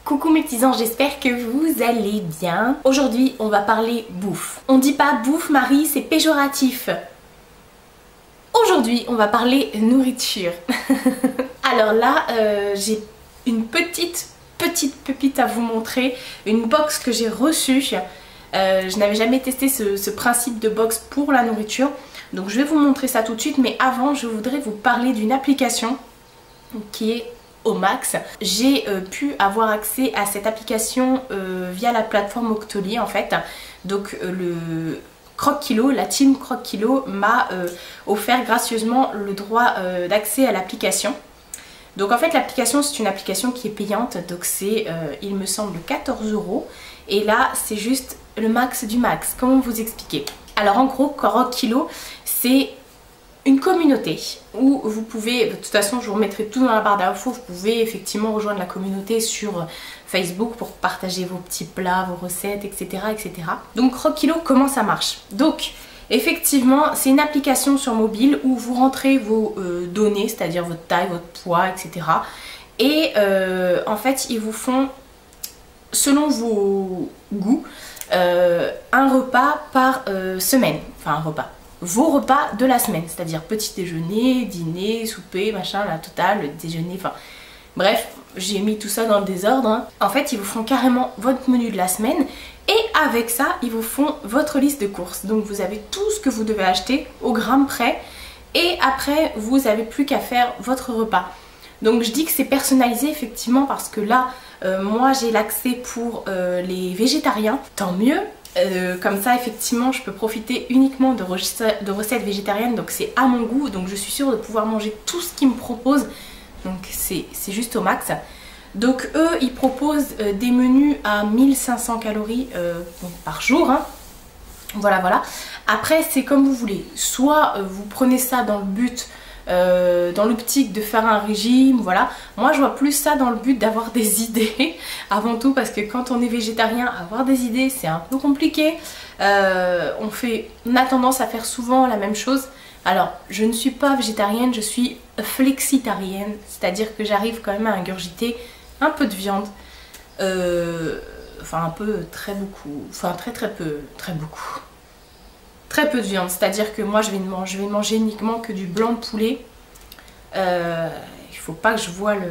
Coucou mes petits anges, j'espère que vous allez bien. Aujourd'hui on va parler bouffe. On dit pas bouffe Marie, c'est péjoratif. Aujourd'hui on va parler nourriture. Alors là j'ai une petite pépite à vous montrer. Une box que j'ai reçue. Je n'avais jamais testé ce principe de box pour la nourriture. Donc je vais vous montrer ça tout de suite. Mais avant je voudrais vous parler d'une application qui est Omax. J'ai pu avoir accès à cette application via la plateforme Octoly en fait. Donc le Croque Kilo, la team Croque Kilo m'a offert gracieusement le droit d'accès à l'application. Donc en fait l'application c'est une application qui est payante, donc c'est il me semble 14 €. Et là c'est juste le max du max. Comment vous expliquer? Alors en gros Croque Kilo c'est une communauté où vous pouvez, de toute façon je vous remettrai tout dans la barre d'infos, vous pouvez effectivement rejoindre la communauté sur Facebook pour partager vos petits plats, vos recettes, etc. etc. Donc Croque Kilo, comment ça marche? Donc effectivement c'est une application sur mobile où vous rentrez vos données, c'est-à-dire votre taille, votre poids, etc. Et en fait ils vous font, selon vos goûts, un repas par semaine, enfin un repas. Vos repas de la semaine, c'est-à-dire petit déjeuner, dîner, souper, machin, la totale, le déjeuner, enfin bref, j'ai mis tout ça dans le désordre. Hein. En fait, ils vous font carrément votre menu de la semaine et avec ça, ils vous font votre liste de courses. Donc vous avez tout ce que vous devez acheter au gramme près et après, vous n'avez plus qu'à faire votre repas. Donc je dis que c'est personnalisé effectivement parce que là, moi j'ai l'accès pour les végétariens, tant mieux. Comme ça effectivement je peux profiter uniquement de recettes végétariennes, donc c'est à mon goût, donc je suis sûre de pouvoir manger tout ce qu'ils me proposent, donc c'est juste au max. Donc eux ils proposent des menus à 1500 calories par jour, hein. Voilà. Après c'est comme vous voulez, soit vous prenez ça dans le but dans l'optique de faire un régime, voilà. Moi je vois plus ça dans le but d'avoir des idées avant tout, parce que quand on est végétarien, avoir des idées c'est un peu compliqué. On a tendance à faire souvent la même chose. Alors je ne suis pas végétarienne, je suis flexitarienne, c'est-à-dire que j'arrive quand même à ingurgiter un peu de viande, enfin un peu, très beaucoup, enfin très peu, très beaucoup. Très peu de viande, c'est-à-dire que moi je vais manger uniquement que du blanc de poulet. Il faut pas que je vois il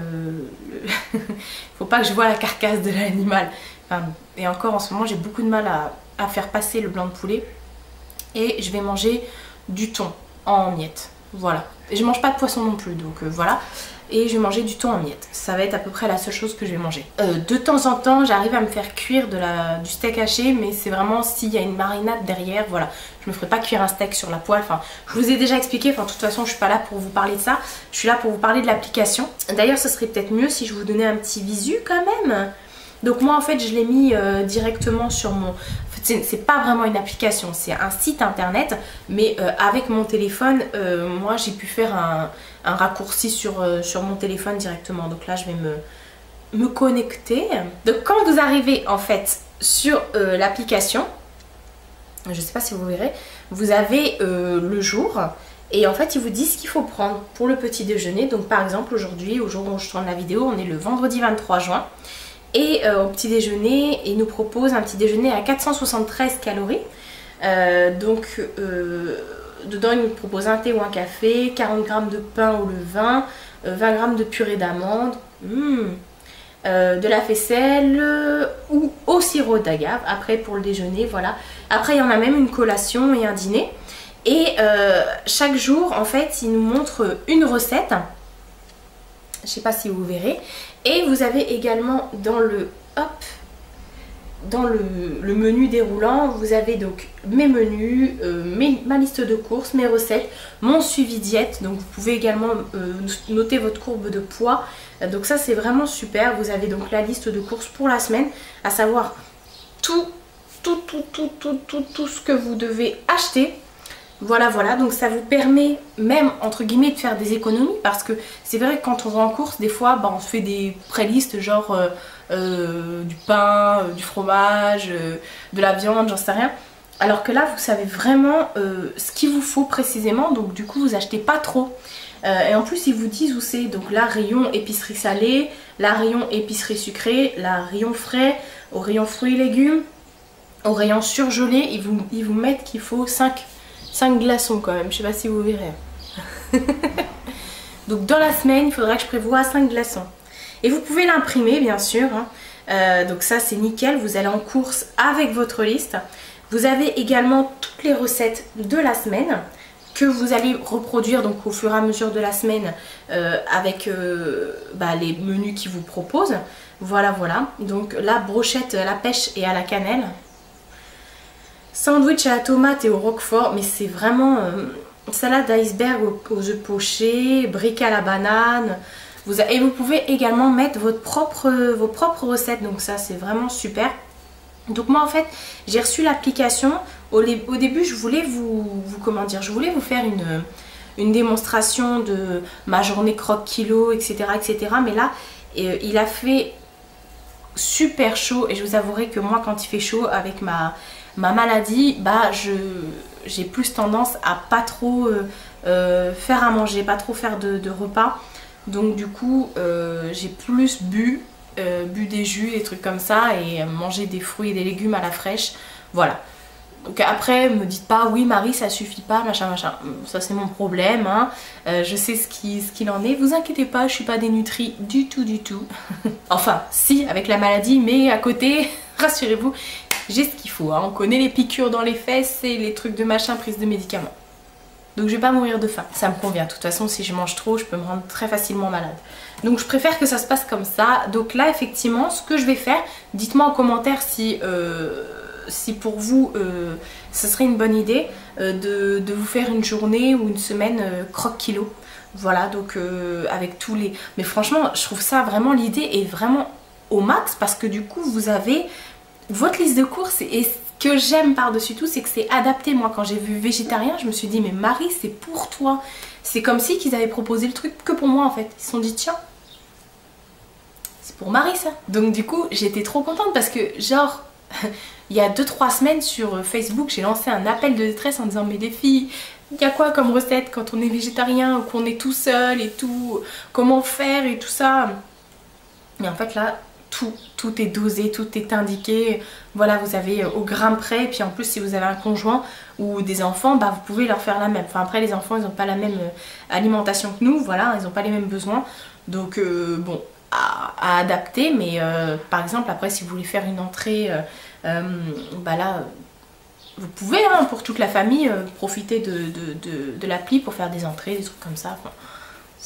faut pas que je vois la carcasse de l'animal. Enfin, et encore en ce moment j'ai beaucoup de mal à faire passer le blanc de poulet. Et je vais manger du thon en miettes. Voilà. Et je mange pas de poisson non plus, donc voilà. Et je vais manger du thon en miettes. Ça va être à peu près la seule chose que je vais manger. De temps en temps, j'arrive à me faire cuire du steak haché, mais c'est vraiment s'il y a une marinade derrière, voilà. Je me ferai pas cuire un steak sur la poêle. Enfin, je vous ai déjà expliqué, enfin de toute façon, je suis pas là pour vous parler de ça. Je suis là pour vous parler de l'application. D'ailleurs, ce serait peut-être mieux si je vous donnais un petit visu quand même. Donc moi en fait je l'ai mis directement sur mon... En fait, c'est pas vraiment une application, c'est un site internet, mais avec mon téléphone, moi j'ai pu faire un raccourci sur mon téléphone directement. Donc là je vais me connecter. Donc quand vous arrivez en fait sur l'application, je sais pas si vous verrez, vous avez le jour. Et en fait ils vous disent ce qu'il faut prendre pour le petit déjeuner. Donc par exemple aujourd'hui, au jour où je tourne la vidéo, on est le vendredi 23 juin. Et au petit déjeuner, il nous propose un petit déjeuner à 473 calories. Dedans, il nous propose un thé ou un café, 40 g de pain au levain, 20 g de purée d'amande, de la faisselle ou au sirop d'agave. Après, pour le déjeuner, voilà. Après, il y en a même une collation et un dîner. Et chaque jour, en fait, il nous montre une recette. Je ne sais pas si vous verrez. Et vous avez également dans le menu déroulant, vous avez donc mes menus, ma liste de courses, mes recettes, mon suivi diète. Donc vous pouvez également noter votre courbe de poids. Donc ça c'est vraiment super. Vous avez donc la liste de courses pour la semaine, à savoir tout ce que vous devez acheter. Voilà, donc ça vous permet même entre guillemets de faire des économies, parce que c'est vrai que quand on va en course, des fois on se fait des prélistes genre du pain, du fromage, de la viande, j'en sais rien. Alors que là vous savez vraiment ce qu'il vous faut précisément, donc du coup vous achetez pas trop. Et en plus ils vous disent où c'est. Donc là rayon épicerie salée, là rayon épicerie sucrée, là rayon frais, au rayon fruits et légumes, au rayon surgelé. Ils vous mettent qu'il faut 5 glaçons quand même. Je sais pas si vous verrez. Donc dans la semaine il faudra que je prévoie 5 glaçons. Et vous pouvez l'imprimer bien sûr. Donc ça c'est nickel. Vous allez en course avec votre liste. Vous avez également toutes les recettes de la semaine que vous allez reproduire donc au fur et à mesure de la semaine avec les menus qu'ils vous proposent. Voilà. Donc la brochette à la pêche et à la cannelle. Sandwich à la tomate et au roquefort. Mais c'est vraiment salade d'iceberg aux œufs pochés, briquet à la banane. Et vous pouvez également mettre vos propres recettes. Donc ça c'est vraiment super. Donc moi en fait j'ai reçu l'application. Au début je voulais je voulais vous faire une démonstration de ma journée croque-kilo, etc. Mais là il a fait super chaud et je vous avouerai que moi quand il fait chaud avec ma maladie, j'ai plus tendance à pas trop faire à manger, pas trop faire de repas. Donc du coup j'ai plus bu des jus, des trucs comme ça et manger des fruits et des légumes à la fraîche. Voilà. Donc après me dites pas oui Marie ça suffit pas machin. Ça c'est mon problème hein. Je sais ce qu'il en est. Vous inquiétez pas, je suis pas dénutrie du tout. Enfin si avec la maladie, mais à côté rassurez-vous j'ai ce qu'il faut hein. On connaît les piqûres dans les fesses et les trucs de machin, prise de médicaments. Donc je vais pas mourir de faim, ça me convient. De toute façon si je mange trop je peux me rendre très facilement malade. Donc je préfère que ça se passe comme ça. Donc là effectivement ce que je vais faire, dites-moi en commentaire si pour vous ce serait une bonne idée de vous faire une journée ou une semaine croque-kilo. Voilà donc avec tous les... Mais franchement je trouve ça vraiment, l'idée est vraiment au max parce que du coup vous avez votre liste de courses et ce que j'aime par-dessus tout c'est que c'est adapté. Moi quand j'ai vu végétarien je me suis dit mais Marie c'est pour toi. C'est comme si qu'ils avaient proposé le truc que pour moi en fait. Ils se sont dit tiens c'est pour Marie ça. Donc du coup j'étais trop contente parce que genre il y a 2-3 semaines sur Facebook j'ai lancé un appel de détresse en disant mais les filles il y a quoi comme recette quand on est végétarien ou qu'on est tout seul et tout, comment faire et tout ça. Et en fait là tout est dosé, tout est indiqué. Voilà, vous avez au gramme près. Et puis en plus, si vous avez un conjoint ou des enfants, vous pouvez leur faire la même. Enfin après, les enfants, ils n'ont pas la même alimentation que nous. Voilà, ils n'ont pas les mêmes besoins. Donc bon, à adapter. Mais par exemple, après, si vous voulez faire une entrée, là, vous pouvez, hein, pour toute la famille, profiter de l'appli pour faire des entrées, des trucs comme ça. Enfin,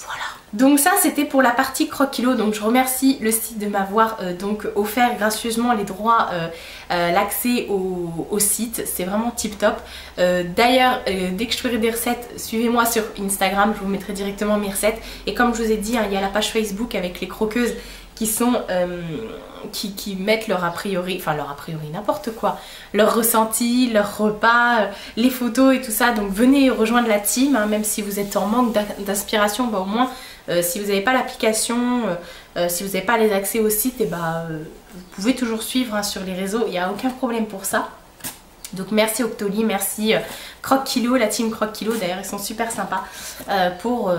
voilà. Donc ça c'était pour la partie croque-kilo. Donc je remercie le site de m'avoir donc offert gracieusement les droits, l'accès au site. C'est vraiment tip top. D'ailleurs dès que je ferai des recettes, suivez-moi sur Instagram, je vous mettrai directement mes recettes. Et comme je vous ai dit hein, il y a la page Facebook avec les croqueuses qui sont qui mettent leur a priori, n'importe quoi, leur ressenti, leur repas, les photos et tout ça. Donc venez rejoindre la team hein, même si vous êtes en manque d'inspiration, au moins si vous n'avez pas l'application, si vous n'avez pas les accès au site, et vous pouvez toujours suivre hein, sur les réseaux, il n'y a aucun problème pour ça. Donc merci Octoly, merci croque-kilo, la team croque-kilo, d'ailleurs ils sont super sympas pour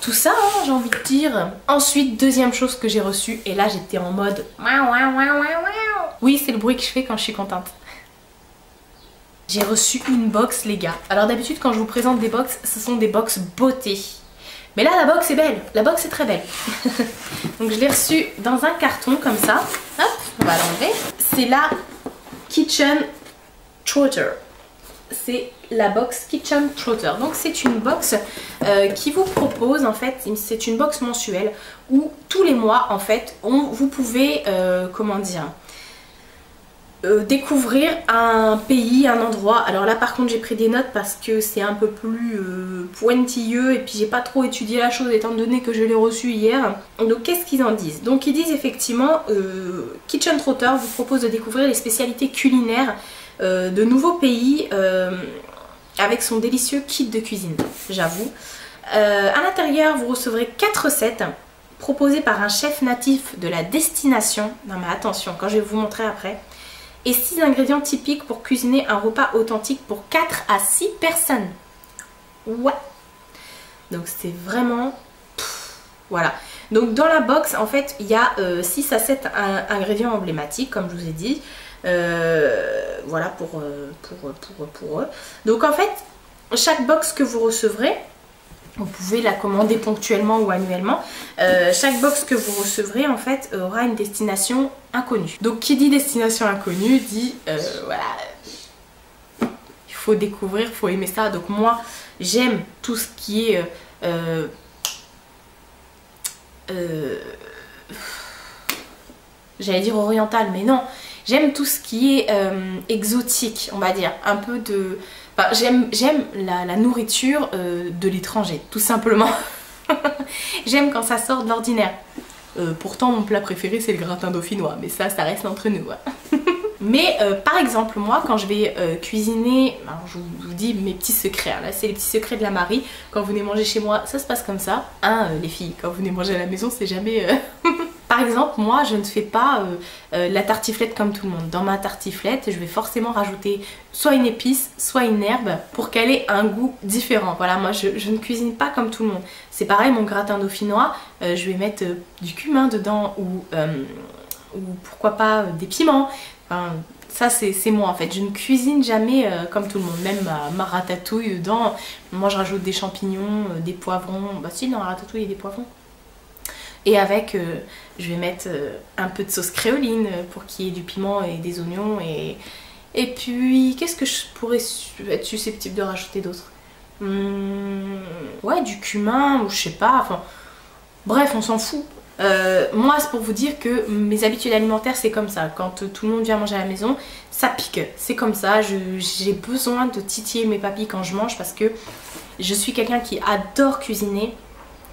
tout ça hein, j'ai envie de dire. Ensuite deuxième chose que j'ai reçue, et là j'étais en mode oui c'est le bruit que je fais quand je suis contente. J'ai reçu une box les gars. Alors d'habitude quand je vous présente des box, ce sont des box beauté. Mais là la box est belle, la box est très belle. Donc je l'ai reçue dans un carton comme ça. Hop, on va l'enlever. C'est la Kitchen Trotter. C'est la box Kitchen Trotter. Donc c'est une box qui vous propose en fait, c'est une box mensuelle où tous les mois en fait vous pouvez découvrir un pays, un endroit. Alors là par contre j'ai pris des notes parce que c'est un peu plus pointilleux et puis j'ai pas trop étudié la chose étant donné que je l'ai reçu hier. Donc qu'est-ce qu'ils en disent? Donc ils disent effectivement Kitchen Trotter vous propose de découvrir les spécialités culinaires de nouveaux pays avec son délicieux kit de cuisine, j'avoue. À l'intérieur vous recevrez 4 recettes proposées par un chef natif de la destination. Non mais attention, quand je vais vous montrer après. Et 6 ingrédients typiques pour cuisiner un repas authentique pour 4 à 6 personnes. Ouais. Donc c'est vraiment... voilà. Donc dans la box, en fait, il y a 6 à 7 ingrédients emblématiques, comme je vous ai dit. Voilà pour eux. Donc en fait, chaque box que vous recevrez, vous pouvez la commander ponctuellement ou annuellement. Chaque box que vous recevrez en fait aura une destination inconnue. Donc qui dit destination inconnue dit voilà, il faut découvrir, il faut aimer ça. Donc moi j'aime tout ce qui est j'allais dire oriental, mais non. J'aime tout ce qui est exotique, on va dire. Un peu de... Enfin, j'aime la nourriture de l'étranger, tout simplement. J'aime quand ça sort de l'ordinaire. Pourtant, mon plat préféré, c'est le gratin dauphinois. Mais ça reste entre nous. Ouais. Mais par exemple, moi, quand je vais cuisiner... Alors, je vous dis mes petits secrets. Hein, là, c'est les petits secrets de la Marie. Quand vous venez manger chez moi, ça se passe comme ça. Hein, les filles, quand vous venez manger à la maison, c'est jamais... Par exemple, moi, je ne fais pas la tartiflette comme tout le monde. Dans ma tartiflette, je vais forcément rajouter soit une épice, soit une herbe pour qu'elle ait un goût différent. Voilà, moi, je ne cuisine pas comme tout le monde. C'est pareil, mon gratin dauphinois, je vais mettre du cumin dedans ou pourquoi pas des piments. Enfin, ça, c'est moi en fait. Je ne cuisine jamais comme tout le monde. Même ma ratatouille dedans, moi, je rajoute des champignons, des poivrons. Bah si, dans la ratatouille, il y a des poivrons. Et avec, je vais mettre un peu de sauce créoline pour qu'il y ait du piment et des oignons. Et puis, qu'est-ce que je pourrais être susceptible de rajouter d'autre? Ouais, du cumin ou je sais pas. Enfin, bref, on s'en fout. Moi, c'est pour vous dire que mes habitudes alimentaires, c'est comme ça. Quand tout le monde vient manger à la maison, ça pique. C'est comme ça. J'ai besoin de titiller mes papilles quand je mange parce que je suis quelqu'un qui adore cuisiner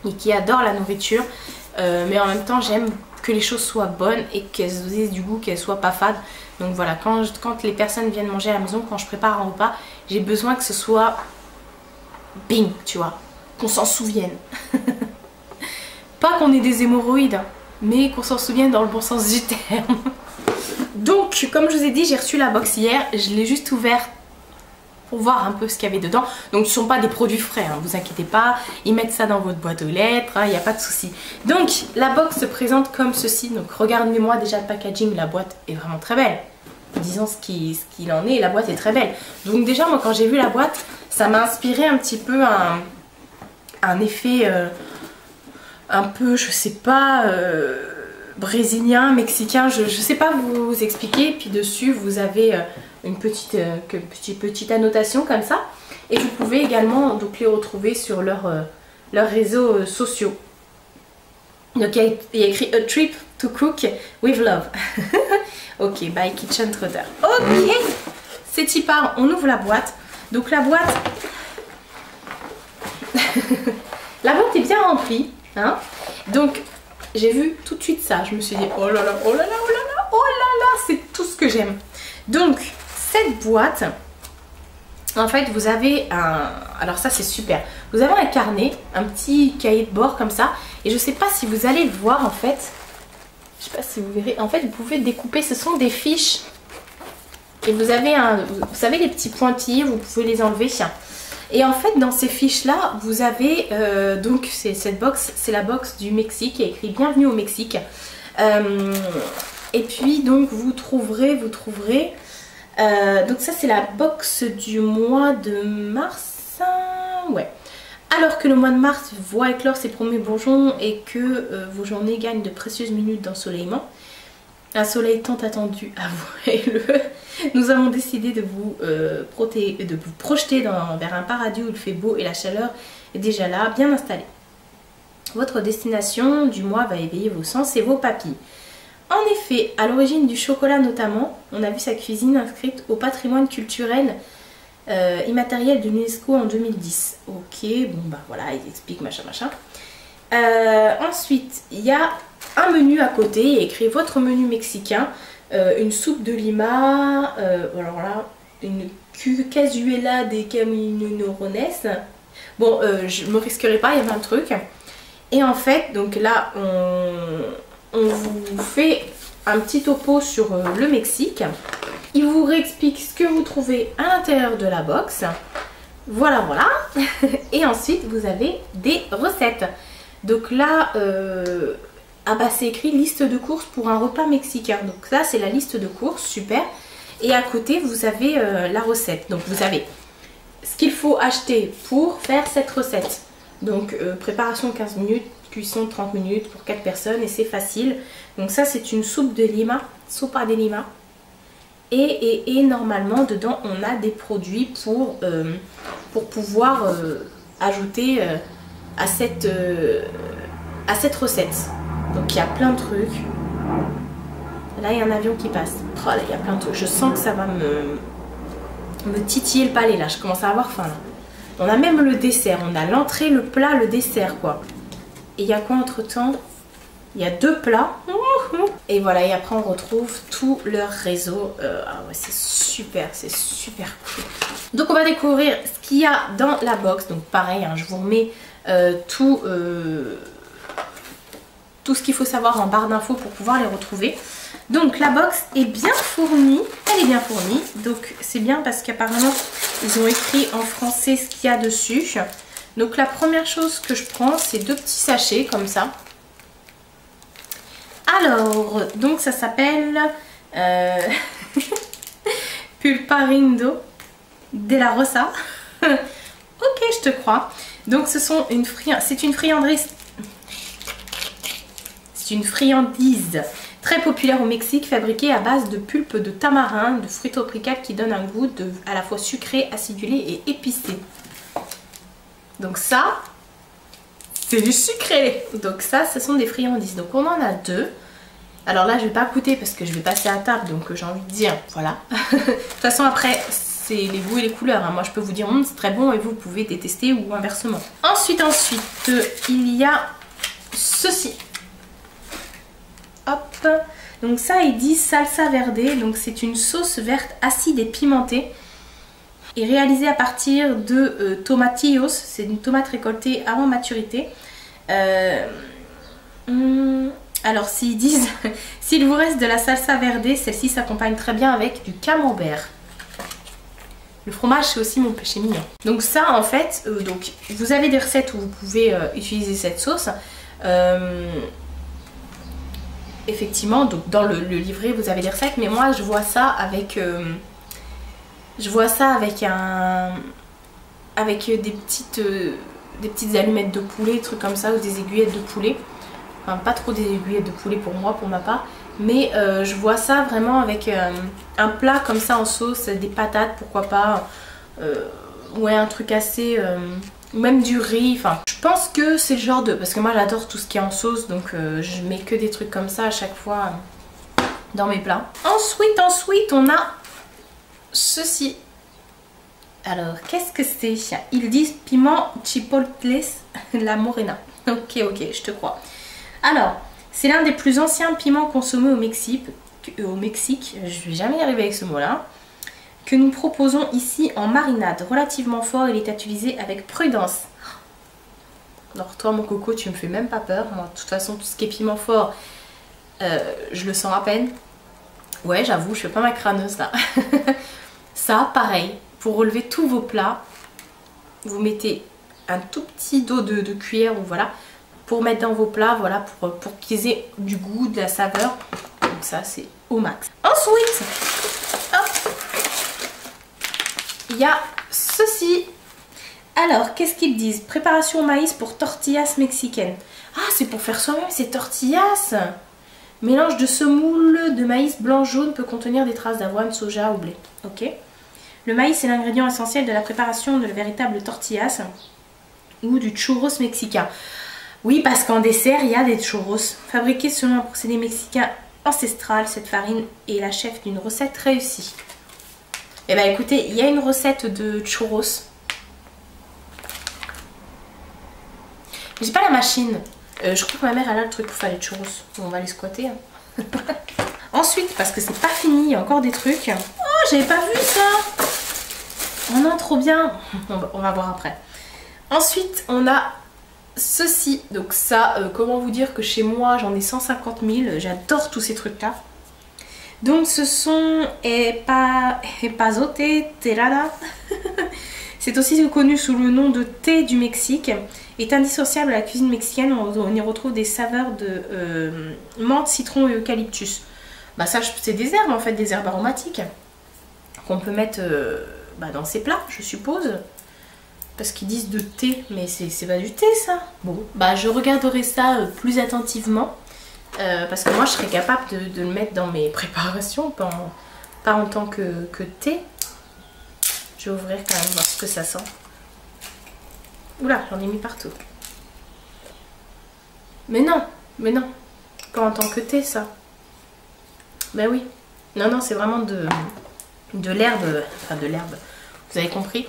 et qui adore la nourriture. Mais en même temps j'aime que les choses soient bonnes et qu'elles aient du goût, qu'elles soient pas fades. Donc voilà, quand les personnes viennent manger à la maison, quand je prépare un repas, j'ai besoin que ce soit bing, tu vois, qu'on s'en souvienne. Pas qu'on ait des hémorroïdes, mais qu'on s'en souvienne dans le bon sens du terme. Donc comme je vous ai dit, j'ai reçu la box hier, je l'ai juste ouverte pour voir un peu ce qu'il y avait dedans. Donc ce ne sont pas des produits frais, hein, vous inquiétez pas, ils mettent ça dans votre boîte aux lettres, il n'y a pas de souci. Donc la box se présente comme ceci, donc regardez-moi déjà le packaging, la boîte est vraiment très belle. Disons ce qu'il en est, la boîte est très belle. Donc déjà moi quand j'ai vu la boîte, ça m'a inspiré un petit peu un effet un peu, je sais pas, brésilien, mexicain, je sais pas vous expliquer. Puis dessus vous avez... une petite annotation comme ça, et vous pouvez également donc les retrouver sur leurs réseaux sociaux. Donc il y a écrit A Trip to Cook with Love. Ok, by Kitchen Trotter. Ok, c'est y part, on ouvre la boîte. Donc la boîte la boîte est bien remplie, hein. Donc j'ai vu tout de suite ça, je me suis dit oh là là, oh là là, oh là là, oh là là, c'est tout ce que j'aime. Donc cette boîte, en fait vous avez un... Alors ça c'est super. Vous avez un carnet, un petit cahier de bord comme ça. Et je sais pas si vous allez le voir en fait. Je sais pas si vous verrez. En fait vous pouvez découper, ce sont des fiches. Et vous avez vous savez les petits pointillés, vous pouvez les enlever. Et en fait dans ces fiches là, vous avez... donc cette box, c'est la box du Mexique. Il y a écrit Bienvenue au Mexique. Et puis donc vous trouverez... donc ça c'est la box du mois de mars, ouais. Alors que le mois de mars voit éclore ses premiers bourgeons et que vos journées gagnent de précieuses minutes d'ensoleillement, un soleil tant attendu, avouez-le, nous avons décidé de vous projeter vers un paradis où il fait beau et la chaleur est déjà là, bien installée. Votre destination du mois va éveiller vos sens et vos papilles. En effet, à l'origine du chocolat notamment, on a vu sa cuisine inscrite au patrimoine culturel immatériel de l'UNESCO en 2010. Ok, bon bah voilà, ils expliquent machin machin. Ensuite, il y a un menu à côté, écrit votre menu mexicain, une soupe de lima, alors là, une cazuela de camirones. Bon, je me risquerai pas, il y avait un truc. Et en fait, donc là, on vous fait un petit topo sur le Mexique. Il vous réexplique ce que vous trouvez à l'intérieur de la box. Voilà, voilà. Et ensuite, vous avez des recettes. Donc là, ah bah c'est écrit liste de courses pour un repas mexicain. Donc ça, c'est la liste de courses, super. Et à côté, vous avez la recette. Donc vous avez ce qu'il faut acheter pour faire cette recette. Donc préparation 15 minutes, cuisson 30 minutes pour 4 personnes et c'est facile. Donc ça, c'est une soupe de lima, sopa de lima. Et normalement dedans on a des produits pour pouvoir ajouter à cette recette. Donc il y a plein de trucs. Là il y a un avion qui passe. Oh, là, il y a plein de trucs. Je sens que ça va me titiller le palais là. Je commence à avoir faim là. On a même le dessert. On a l'entrée, le plat, le dessert quoi. Et il y a quoi entre temps? Il y a 2 plats. Et voilà, et après on retrouve tout leur réseau. Ah ouais, c'est super cool. Donc on va découvrir ce qu'il y a dans la box. Donc pareil, hein, je vous remets tout ce qu'il faut savoir en barre d'infos pour pouvoir les retrouver. Donc la box est bien fournie. Elle est bien fournie. Donc c'est bien parce qu'apparemment ils ont écrit en français ce qu'il y a dessus. Donc la première chose que je prends, c'est 2 petits sachets comme ça. Alors, donc ça s'appelle Pulparindo de la Rosa. Ok, je te crois. Donc c'est une friandise. C'est une friandise très populaire au Mexique, fabriquée à base de pulpe de tamarin, de fruits tropicaux qui donne un goût à la fois sucré, acidulé et épicé. Donc ça, c'est du sucré. Donc ça, ce sont des friandises. Donc on en a 2. Alors là, je vais pas goûter parce que je vais passer à table. Donc j'ai envie de dire, voilà. De toute façon, après, c'est les goûts et les couleurs. Hein. Moi, je peux vous dire, c'est très bon et vous pouvez détester ou inversement. Ensuite, il y a ceci. Hop. Donc ça, il dit salsa verde. Donc c'est une sauce verte acide et pimentée. Et réalisée à partir de tomatillos. C'est une tomate récoltée avant maturité. Alors s'ils disent, s'il vous reste de la salsa verde, celle-ci s'accompagne très bien avec du camembert. Le fromage, c'est aussi mon péché mignon. Donc ça, en fait, donc, vous avez des recettes où vous pouvez utiliser cette sauce. Effectivement, donc dans le livret, vous avez des recettes. Mais moi, je vois ça avec des petites allumettes de poulet, trucs comme ça, ou des aiguillettes de poulet. Enfin, pas trop des aiguillettes de poulet pour moi, pour ma part. Mais je vois ça vraiment avec un plat comme ça en sauce, des patates, pourquoi pas. Ouais, un truc assez... ou même du riz. Enfin, je pense que c'est le genre de... Parce que moi, j'adore tout ce qui est en sauce. Donc, je mets que des trucs comme ça à chaque fois dans mes plats. Ensuite, on a ceci. Alors, qu'est-ce que c'est? Ils disent piment chipotles la morena. Ok, je te crois. Alors, c'est l'un des plus anciens piments consommés au Mexique, je vais jamais y arriver avec ce mot-là, que nous proposons ici en marinade. Relativement fort, il est à utiliser avec prudence. Alors toi, mon coco, tu me fais même pas peur. Moi, de toute façon, tout ce qui est piment fort, je le sens à peine. Ouais, j'avoue, je fais pas ma crâneuse là. Ça, pareil, pour relever tous vos plats, vous mettez un tout petit dos de cuillère ou voilà, pour mettre dans vos plats, voilà, pour qu'ils aient du goût, de la saveur. Donc ça, c'est au max. Ensuite, hop, il y a ceci. Alors, qu'est-ce qu'ils disent? Préparation au maïs pour tortillas mexicaines. Ah, c'est pour faire soi-même ces tortillas. Mélange de semoule de maïs blanc-jaune peut contenir des traces d'avoine, soja ou blé. Ok. Le maïs est l'ingrédient essentiel de la préparation de véritable tortillas ou du churros mexicain. Oui, parce qu'en dessert, il y a des churros. Fabriqués selon un procédé mexicain ancestral, cette farine est la chef d'une recette réussie. Eh bien écoutez, il y a une recette de churros. J'ai pas la machine. Je crois que ma mère elle a le truc pour faire les churros. On va les squatter. Hein. Ensuite, parce que c'est pas fini, il y a encore des trucs. Oh, j'avais pas vu ça. Oh non, trop bien. On va voir après. Ensuite, on a ceci. Donc ça, comment vous dire que chez moi, j'en ai 150 000. J'adore tous ces trucs-là. Donc ce sont epazote terada. C'est aussi connu sous le nom de thé du Mexique. Est indissociable à la cuisine mexicaine. On y retrouve des saveurs de menthe, citron et eucalyptus. Bah ça, c'est des herbes en fait, des herbes aromatiques qu'on peut mettre dans ces plats, je suppose. Parce qu'ils disent de thé, mais c'est pas du thé ça. Bon, bah je regarderai ça plus attentivement. Parce que moi, je serais capable de le mettre dans mes préparations, pas en tant que thé. Je vais ouvrir quand même, voir ce que ça sent. Oula, j'en ai mis partout. Mais non, pas en tant que thé ça. Ben oui. Non, c'est vraiment de l'herbe, enfin de l'herbe, vous avez compris,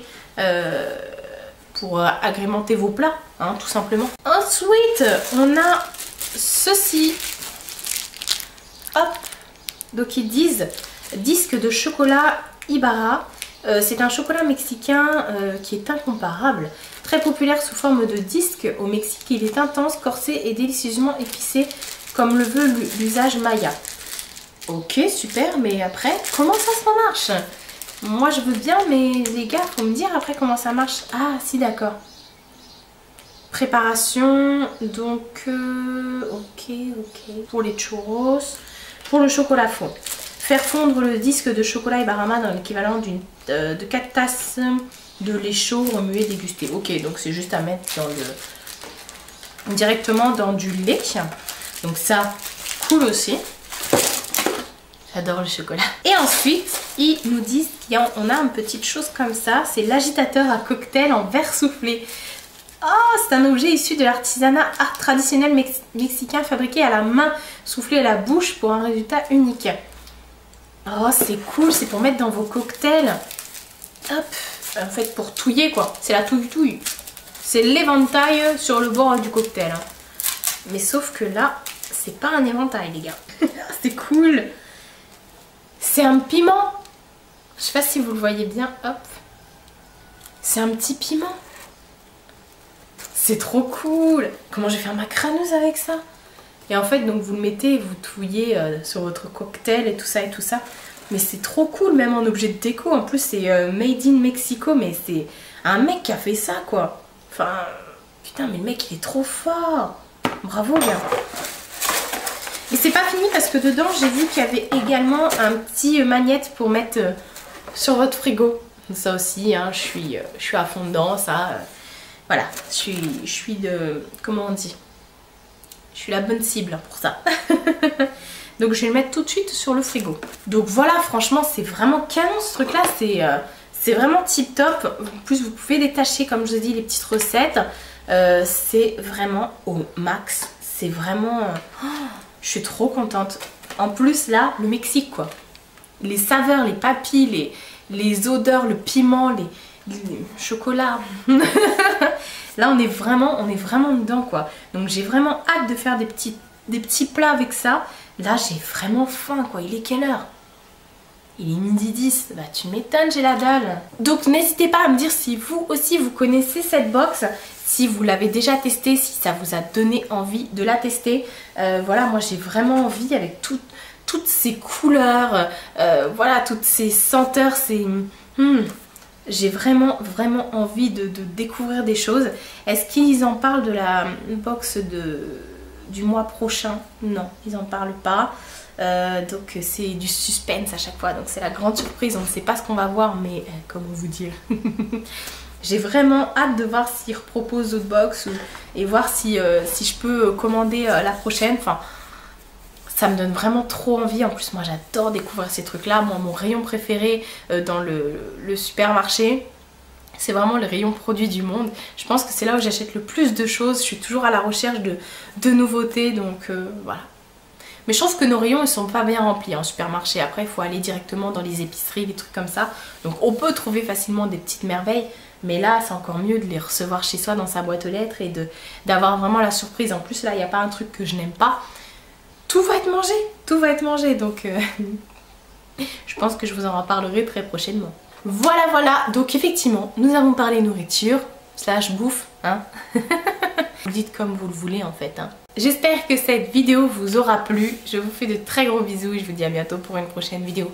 pour agrémenter vos plats, hein, tout simplement. Ensuite, on a ceci. Hop. Donc ils disent disque de chocolat Ibarra. C'est un chocolat mexicain qui est incomparable. Très populaire sous forme de disque au Mexique, il est intense, corsé et délicieusement épicé comme le veut l'usage maya. Ok, super, mais après, comment ça se marche? Moi je veux bien, mais les gars, faut me dire après comment ça marche. Ah, si, d'accord. Préparation, donc, ok. Pour les churros, pour le chocolat fond. Faire fondre le disque de chocolat Ibarra dans l'équivalent de 4 tasses de lait chaud, remué, dégusté. Ok, donc c'est juste à mettre directement dans du lait. Donc ça, cool aussi. J'adore le chocolat. Et ensuite, ils nous disent qu'on a une petite chose comme ça. C'est l'agitateur à cocktail en verre soufflé. Oh, c'est un objet issu de l'artisanat art traditionnel mexicain fabriqué à la main, soufflé à la bouche pour un résultat unique. Oh, c'est cool, c'est pour mettre dans vos cocktails. Hop, en fait pour touiller quoi, c'est la touille-touille. C'est l'éventail sur le bord du cocktail. Hein. Mais sauf que là, c'est pas un éventail les gars. C'est cool. C'est un piment. Je sais pas si vous le voyez bien, hop. C'est un petit piment. C'est trop cool. Comment je vais faire ma crâneuse avec ça? Et en fait, donc vous le mettez, vous touillez sur votre cocktail et tout ça. Mais c'est trop cool, même en objet de déco. En plus, c'est made in Mexico, mais c'est un mec qui a fait ça, quoi. Enfin, putain, mais le mec, il est trop fort. Bravo, gars. Et c'est pas fini parce que dedans, j'ai vu qu'il y avait également un petit magnète pour mettre sur votre frigo. Ça aussi, hein, je suis à fond dedans, ça. Voilà, je suis de... Comment on dit? Je suis la bonne cible pour ça. Donc je vais le mettre tout de suite sur le frigo. Donc voilà, franchement c'est vraiment canon ce truc là. C'est vraiment tip top. En plus vous pouvez détacher comme je vous ai dit les petites recettes. C'est vraiment au max. C'est vraiment... Oh, je suis trop contente. En plus là, le Mexique quoi. Les saveurs, les papilles, les odeurs, le piment, les chocolats. Là on est vraiment dedans quoi. Donc j'ai vraiment hâte de faire des petits plats avec ça. Là j'ai vraiment faim quoi. Il est quelle heure? Il est midi 10. Bah tu m'étonnes, j'ai la dalle. Donc n'hésitez pas à me dire si vous aussi vous connaissez cette box, si vous l'avez déjà testée, si ça vous a donné envie de la tester. Voilà, moi j'ai vraiment envie avec toutes ces couleurs, voilà, toutes ces senteurs, j'ai vraiment envie de découvrir des choses. Est-ce qu'ils en parlent de la box du mois prochain? Non, ils n'en parlent pas. Donc c'est du suspense à chaque fois. Donc c'est la grande surprise. On ne sait pas ce qu'on va voir, mais comment vous dire? J'ai vraiment hâte de voir s'ils reproposent d'autres box et voir si je peux commander la prochaine. Enfin, ça me donne vraiment trop envie. En plus, moi, j'adore découvrir ces trucs-là. Moi, mon rayon préféré dans le supermarché, c'est vraiment le rayon produits du monde. Je pense que c'est là où j'achète le plus de choses. Je suis toujours à la recherche de nouveautés. Donc, voilà. Mais je trouve que nos rayons, ils sont pas bien remplis en supermarché. Après, il faut aller directement dans les épiceries, des trucs comme ça. Donc, on peut trouver facilement des petites merveilles. Mais là, c'est encore mieux de les recevoir chez soi dans sa boîte aux lettres et d'avoir vraiment la surprise. En plus, là, il n'y a pas un truc que je n'aime pas. Tout va être mangé, donc je pense que je vous en reparlerai très prochainement. Voilà, donc effectivement, nous avons parlé nourriture, / bouffe, hein. Vous dites comme vous le voulez en fait, hein. J'espère que cette vidéo vous aura plu, je vous fais de très gros bisous et je vous dis à bientôt pour une prochaine vidéo.